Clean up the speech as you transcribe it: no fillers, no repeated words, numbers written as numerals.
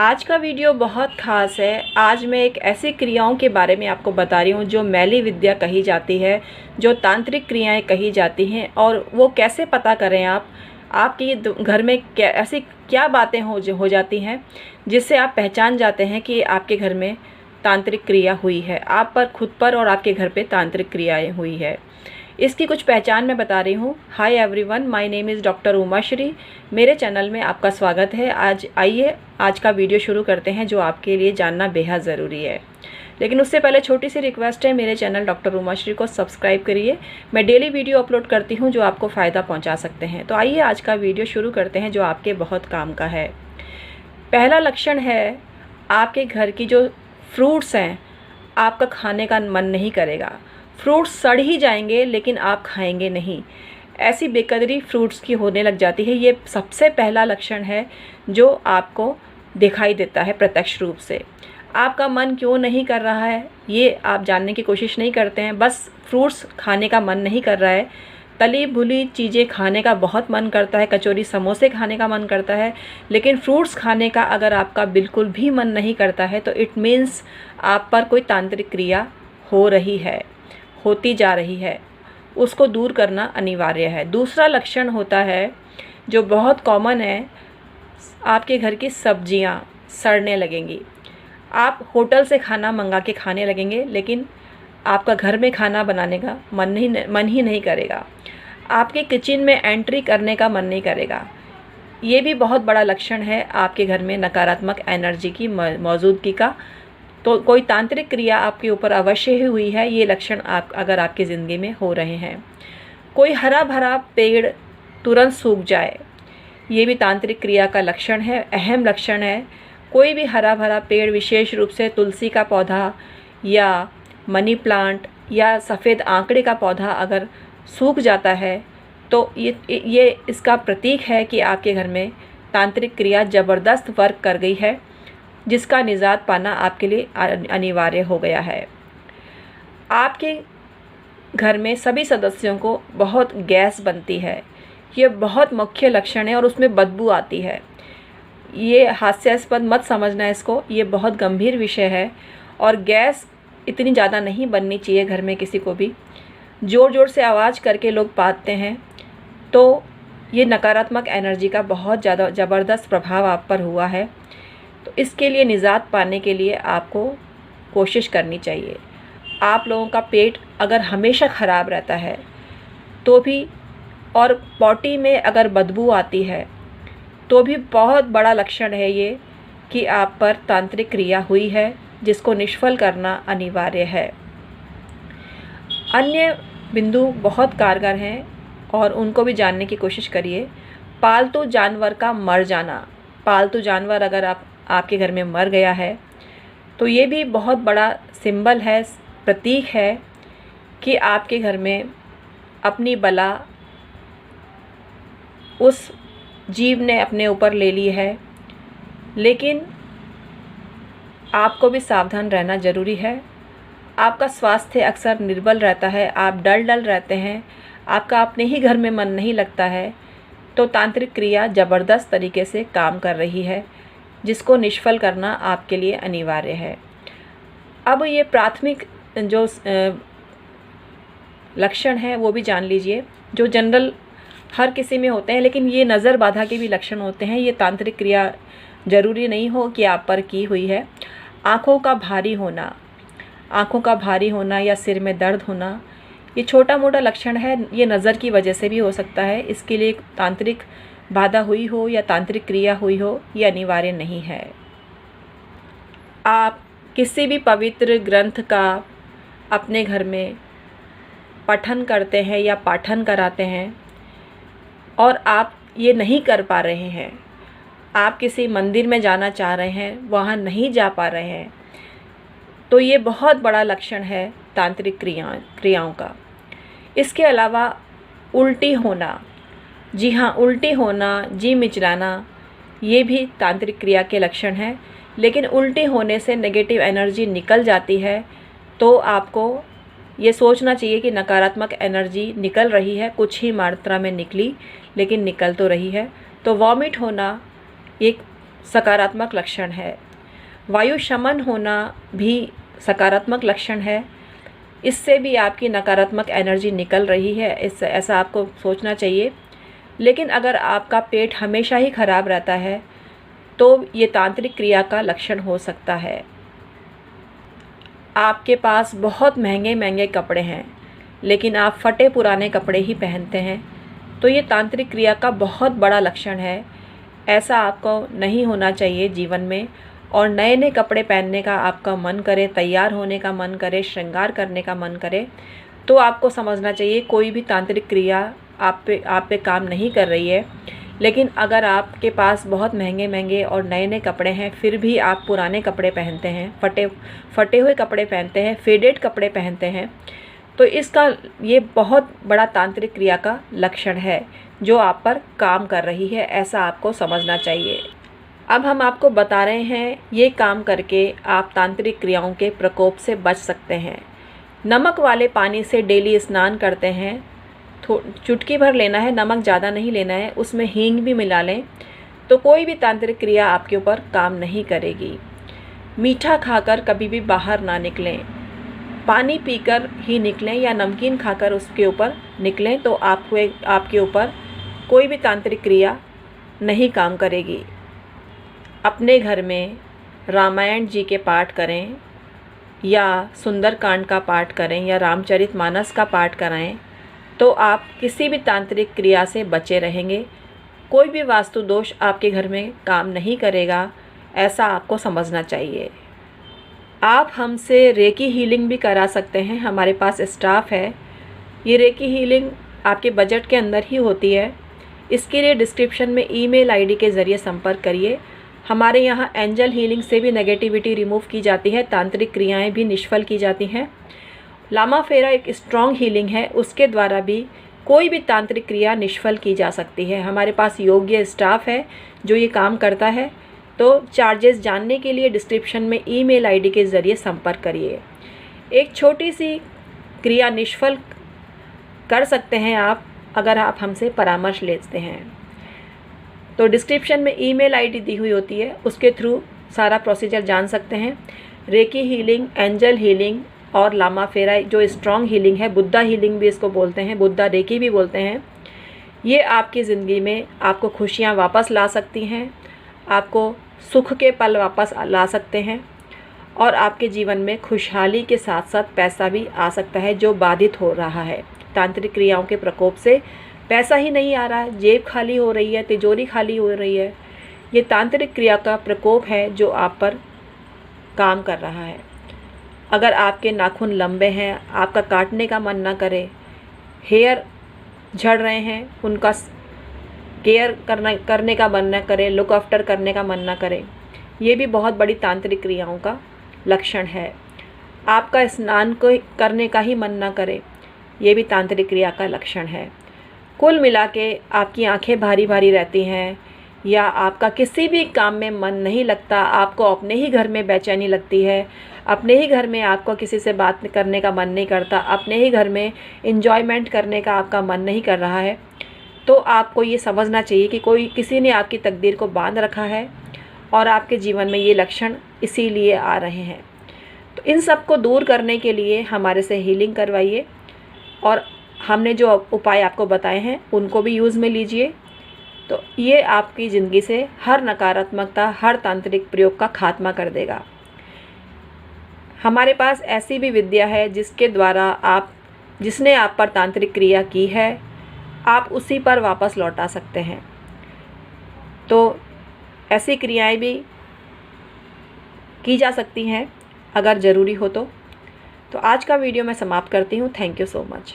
आज का वीडियो बहुत ख़ास है। आज मैं एक ऐसी क्रियाओं के बारे में आपको बता रही हूँ जो मैली विद्या कही जाती है, जो तांत्रिक क्रियाएं कही जाती हैं। और वो कैसे पता करें आप, आपके घर में ऐसी क्या बातें हो जाती हैं जिससे आप पहचान जाते हैं कि आपके घर में तांत्रिक क्रिया हुई है, आप पर, खुद पर और आपके घर पे तांत्रिक क्रियाएँ हुई है। इसकी कुछ पहचान मैं बता रही हूँ। Hi everyone, my name is doctor Umashree. मेरे चैनल में आपका स्वागत है। आइए आज का वीडियो शुरू करते हैं जो आपके लिए जानना बेहद ज़रूरी है। लेकिन उससे पहले छोटी सी रिक्वेस्ट है, मेरे चैनल डॉक्टर उमाश्री को सब्सक्राइब करिए। मैं डेली वीडियो अपलोड करती हूँ जो आपको फ़ायदा पहुँचा सकते हैं। तो आइए आज का वीडियो शुरू करते हैं जो आपके बहुत काम का है। पहला लक्षण है, आपके घर की जो फ्रूट्स हैं आपका खाने का मन नहीं करेगा। फ्रूट्स सड़ ही जाएंगे लेकिन आप खाएंगे नहीं, ऐसी बेकदरी फ्रूट्स की होने लग जाती है। ये सबसे पहला लक्षण है जो आपको दिखाई देता है प्रत्यक्ष रूप से। आपका मन क्यों नहीं कर रहा है ये आप जानने की कोशिश नहीं करते हैं, बस फ्रूट्स खाने का मन नहीं कर रहा है। तली भुनी चीज़ें खाने का बहुत मन करता है, कचौरी समोसे खाने का मन करता है, लेकिन फ्रूट्स खाने का अगर आपका बिल्कुल भी मन नहीं करता है तो इट मीन्स आप पर कोई तांत्रिक क्रिया हो रही है, होती जा रही है। उसको दूर करना अनिवार्य है। दूसरा लक्षण होता है जो बहुत कॉमन है, आपके घर की सब्जियां सड़ने लगेंगी। आप होटल से खाना मंगा के खाने लगेंगे लेकिन आपका घर में खाना बनाने का मन ही नहीं करेगा। आपके किचन में एंट्री करने का मन नहीं करेगा। ये भी बहुत बड़ा लक्षण है आपके घर में नकारात्मक एनर्जी की मौजूदगी का। तो कोई तांत्रिक क्रिया आपके ऊपर अवश्य ही हुई है। ये लक्षण अगर आपकी ज़िंदगी में हो रहे हैं। कोई हरा भरा पेड़ तुरंत सूख जाए, ये भी तांत्रिक क्रिया का लक्षण है, अहम लक्षण है। कोई भी हरा भरा पेड़, विशेष रूप से तुलसी का पौधा या मनी प्लांट या सफ़ेद आंकड़े का पौधा अगर सूख जाता है तो ये इसका प्रतीक है कि आपके घर में तांत्रिक क्रिया ज़बरदस्त वर्क कर गई है, जिसका निजात पाना आपके लिए अनिवार्य हो गया है। आपके घर में सभी सदस्यों को बहुत गैस बनती है, ये बहुत मुख्य लक्षण है। और उसमें बदबू आती है। ये हास्यास्पद मत समझना इसको, ये बहुत गंभीर विषय है। और गैस इतनी ज़्यादा नहीं बननी चाहिए घर में किसी को भी। ज़ोर ज़ोर से आवाज़ करके लोग पाते हैं तो ये नकारात्मक एनर्जी का बहुत ज़्यादा ज़बरदस्त प्रभाव आप पर हुआ है। तो इसके लिए निजात पाने के लिए आपको कोशिश करनी चाहिए। आप लोगों का पेट अगर हमेशा ख़राब रहता है तो भी, और पॉटी में अगर बदबू आती है तो भी बहुत बड़ा लक्षण है ये कि आप पर तांत्रिक क्रिया हुई है, जिसको निष्फल करना अनिवार्य है। अन्य बिंदु बहुत कारगर हैं और उनको भी जानने की कोशिश करिए। पालतू जानवर का मर जाना। पालतू जानवर अगर आपके घर में मर गया है तो ये भी बहुत बड़ा सिंबल है, प्रतीक है कि आपके घर में अपनी बला उस जीव ने अपने ऊपर ले ली है। लेकिन आपको भी सावधान रहना ज़रूरी है। आपका स्वास्थ्य अक्सर निर्बल रहता है, आप डल रहते हैं, आपका अपने ही घर में मन नहीं लगता है, तो तांत्रिक क्रिया ज़बरदस्त तरीके से काम कर रही है, जिसको निष्फल करना आपके लिए अनिवार्य है। अब ये प्राथमिक जो लक्षण है वो भी जान लीजिए, जो जनरल हर किसी में होते हैं, लेकिन ये नज़र बाधा के भी लक्षण होते हैं। ये तांत्रिक क्रिया ज़रूरी नहीं हो कि आप पर की हुई है। आँखों का भारी होना, आँखों का भारी होना या सिर में दर्द होना, ये छोटा मोटा लक्षण है, ये नज़र की वजह से भी हो सकता है। इसके लिए तांत्रिक बाधा हुई हो या तांत्रिक क्रिया हुई हो, ये अनिवार्य नहीं है। आप किसी भी पवित्र ग्रंथ का अपने घर में पठन करते हैं या पाठन कराते हैं और आप ये नहीं कर पा रहे हैं, आप किसी मंदिर में जाना चाह रहे हैं, वहाँ नहीं जा पा रहे हैं, तो ये बहुत बड़ा लक्षण है तांत्रिक क्रियाओं का। इसके अलावा उल्टी होना, जी हाँ, उल्टी होना, जी मिचलाना, ये भी तांत्रिक क्रिया के लक्षण हैं। लेकिन उल्टी होने से नेगेटिव एनर्जी निकल जाती है, तो आपको ये सोचना चाहिए कि नकारात्मक एनर्जी निकल रही है, कुछ ही मात्रा में निकली लेकिन निकल तो रही है। तो वॉमिट होना एक सकारात्मक लक्षण है। वायु शमन होना भी सकारात्मक लक्षण है। इससे भी आपकी नकारात्मक एनर्जी निकल रही है, ऐसा आपको सोचना चाहिए। लेकिन अगर आपका पेट हमेशा ही खराब रहता है तो ये तांत्रिक क्रिया का लक्षण हो सकता है। आपके पास बहुत महंगे महंगे कपड़े हैं लेकिन आप फटे पुराने कपड़े ही पहनते हैं, तो ये तांत्रिक क्रिया का बहुत बड़ा लक्षण है। ऐसा आपको नहीं होना चाहिए जीवन में। और नए नए कपड़े पहनने का आपका मन करे, तैयार होने का मन करे, श्रृंगार करने का मन करे, तो आपको समझना चाहिए कोई भी तांत्रिक क्रिया आप पे काम नहीं कर रही है। लेकिन अगर आपके पास बहुत महंगे महंगे और नए नए कपड़े हैं फिर भी आप पुराने कपड़े पहनते हैं, फटे हुए कपड़े पहनते हैं, फेडेड कपड़े पहनते हैं, तो इसका ये बहुत बड़ा तांत्रिक क्रिया का लक्षण है जो आप पर काम कर रही है। ऐसा आपको समझना चाहिए। अब हम आपको बता रहे हैं ये काम करके आप तांत्रिक क्रियाओं के प्रकोप से बच सकते हैं। नमक वाले पानी से डेली स्नान करते हैं, चुटकी भर लेना है, नमक ज़्यादा नहीं लेना है, उसमें हींग भी मिला लें तो कोई भी तांत्रिक क्रिया आपके ऊपर काम नहीं करेगी। मीठा खाकर कभी भी बाहर ना निकलें, पानी पीकर ही निकलें या नमकीन खाकर उसके ऊपर निकलें तो आपके ऊपर कोई भी तांत्रिक क्रिया नहीं काम करेगी। अपने घर में रामायण जी के पाठ करें या सुंदरकांड का पाठ करें या रामचरितमानस का पाठ कराएं तो आप किसी भी तांत्रिक क्रिया से बचे रहेंगे। कोई भी वास्तु दोष आपके घर में काम नहीं करेगा, ऐसा आपको समझना चाहिए। आप हमसे रेकी हीलिंग भी करा सकते हैं, हमारे पास स्टाफ है। ये रेकी हीलिंग आपके बजट के अंदर ही होती है। इसके लिए डिस्क्रिप्शन में ईमेल आईडी के ज़रिए संपर्क करिए। हमारे यहाँ एंजल हीलिंग से भी नेगेटिविटी रिमूव की जाती है, तांत्रिक क्रियाएं भी निष्फल की जाती हैं। लामा फेरा एक स्ट्रॉन्ग हीलिंग है, उसके द्वारा भी कोई भी तांत्रिक क्रिया निष्फल की जा सकती है। हमारे पास योग्य स्टाफ है जो ये काम करता है। तो चार्जेस जानने के लिए डिस्क्रिप्शन में ईमेल आईडी के ज़रिए संपर्क करिए। एक छोटी सी क्रिया निष्फल कर सकते हैं आप अगर आप हमसे परामर्श लेते हैं। तो डिस्क्रिप्शन में ईमेल आईडी दी हुई होती है, उसके थ्रू सारा प्रोसीजर जान सकते हैं। रेकी हीलिंग, एंजल हीलिंग और लामा फेरा जो स्ट्रॉन्ग हीलिंग है, बुद्धा हीलिंग भी इसको बोलते हैं, बुद्धा रेकी भी बोलते हैं, ये आपकी ज़िंदगी में आपको खुशियाँ वापस ला सकती हैं, आपको सुख के पल वापस ला सकते हैं और आपके जीवन में खुशहाली के साथ साथ पैसा भी आ सकता है जो बाधित हो रहा है। तांत्रिक क्रियाओं के प्रकोप से पैसा ही नहीं आ रहा है, जेब खाली हो रही है, तिजोरी खाली हो रही है, ये तांत्रिक क्रिया का प्रकोप है जो आप पर काम कर रहा है। अगर आपके नाखून लंबे हैं, आपका काटने का मन ना करे, हेयर झड़ रहे हैं, उनका केयर करने का मन ना करे, लुक आफ्टर करने का मन ना करे, ये भी बहुत बड़ी तांत्रिक क्रियाओं का लक्षण है। आपका स्नान को करने का ही मन ना करे, ये भी तांत्रिक क्रिया का लक्षण है। कुल मिला के आपकी आंखें भारी भारी रहती हैं या आपका किसी भी काम में मन नहीं लगता, आपको अपने ही घर में बेचैनी लगती है, अपने ही घर में आपको किसी से बात करने का मन नहीं करता, अपने ही घर में एंजॉयमेंट करने का आपका मन नहीं कर रहा है, तो आपको ये समझना चाहिए कि किसी ने आपकी तकदीर को बांध रखा है और आपके जीवन में ये लक्षण इसीलिए आ रहे हैं। तो इन सब को दूर करने के लिए हमारे से हीलिंग करवाइए और हमने जो उपाय आपको बताए हैं उनको भी यूज़ में लीजिए। तो ये आपकी ज़िंदगी से हर नकारात्मकता, हर तांत्रिक प्रयोग का खात्मा कर देगा। हमारे पास ऐसी भी विद्या है जिसके द्वारा जिसने आप पर तांत्रिक क्रिया की है, आप उसी पर वापस लौटा सकते हैं। तो ऐसी क्रियाएं भी की जा सकती हैं अगर ज़रूरी हो तो। आज का वीडियो मैं समाप्त करती हूँ। Thank you so much.